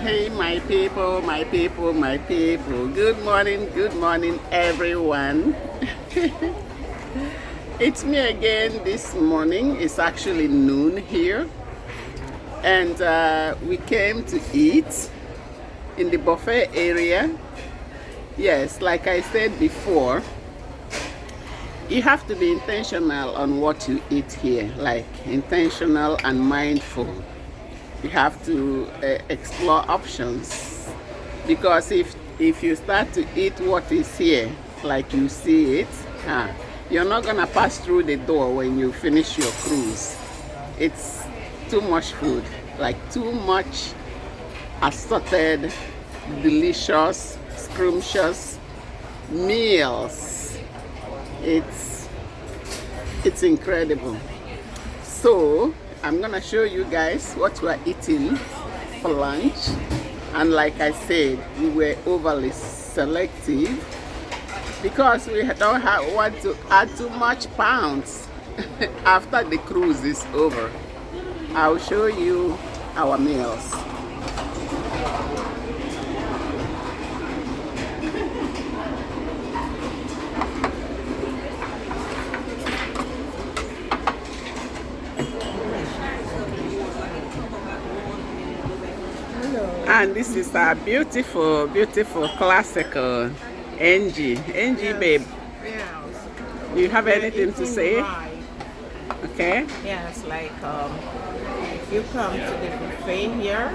Hey, my people, my people, my people. Good morning, everyone. It's me again this morning. It's actually noon here. And we came to eat in the buffet area. Yes, like I said before, you have to be intentional on what you eat here, like intentional and mindful. You have to explore options, because if you start to eat what is here like you see it, you're not gonna pass through the door when you finish your cruise. It's too much food, like too much assorted, delicious, scrumptious meals. It's incredible. So I'm gonna show you guys what we're eating for lunch, and like I said, we were overly selective because we don't want to add too much pounds after the cruise is over. I'll show you our meals. And this is our beautiful, beautiful classical Angie. Angie, babe. Yes. Do you have anything to say? Right. Okay. Yes, like if you come to the buffet here,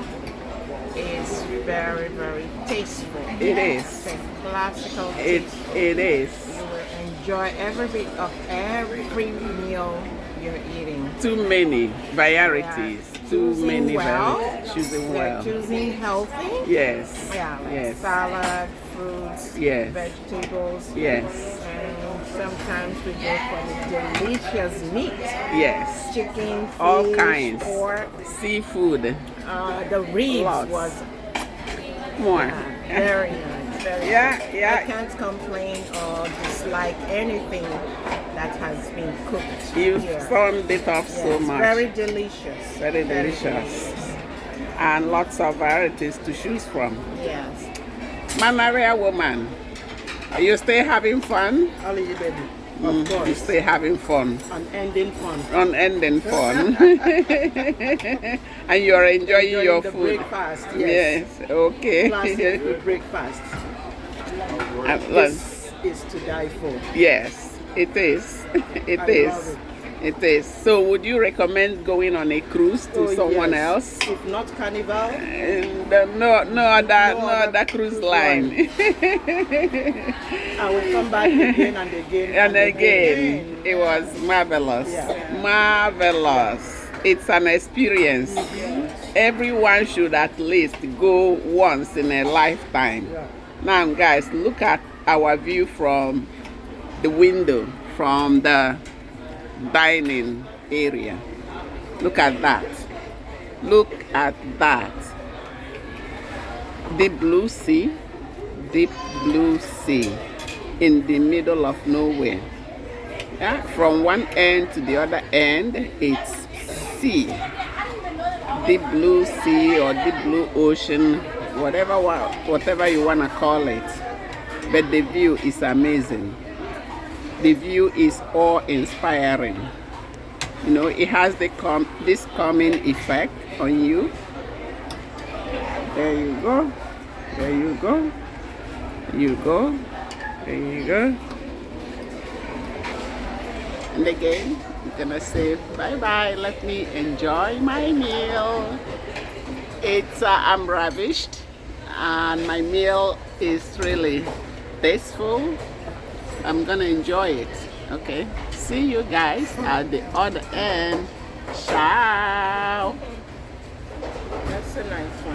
it's very, very tasteful. It is. It's a classical It taste. is. You will enjoy every bit of every meal you're eating. Too many varieties. Too many varieties. Choosing They're well. choosing healthy. Yes. Yeah, like Yes. salad, fruits, Yes. vegetables. Yes. And sometimes we go for the delicious meat. Yes. Chicken, fish, All kinds. pork. Seafood. The ribs Lots. was More. very nice. Very Yeah, nice. yeah. I can't complain or dislike anything that has been cooked You here. summed it up so Yes, much. very delicious. Very delicious. And lots of varieties to choose from. Yes. Manaria woman, are you still having fun? Only you, baby. Of course. You still having fun. Unending fun. Unending fun. And you're enjoying your the food. breakfast. Yes. Yes, okay. Classic food breakfast. This is to die for. Yes, it is. It I is. love It is. So would you recommend going on a cruise to someone yes. else? If not Carnival, No other cruise line. I will come back again and again And again, it was marvelous. Yeah. Marvelous. It's an experience. Everyone should at least go once in a lifetime. Yeah. Now, guys, look at our view from the window, from the dining area. Look at that. Look at that. Deep blue sea, deep blue sea in the middle of nowhere. Yeah? From one end to the other end, it's sea. Deep blue sea or deep blue ocean, whatever you want to call it. But the view is amazing. The view is awe-inspiring. You know, it has this calming effect on you. There you go. There you go. You go. There you go. And again, I'm gonna say bye-bye. Let me enjoy my meal. I'm ravished, and my meal is really tasteful. I'm gonna enjoy it. Okay. See you guys at the other end. Ciao. that's a nice one.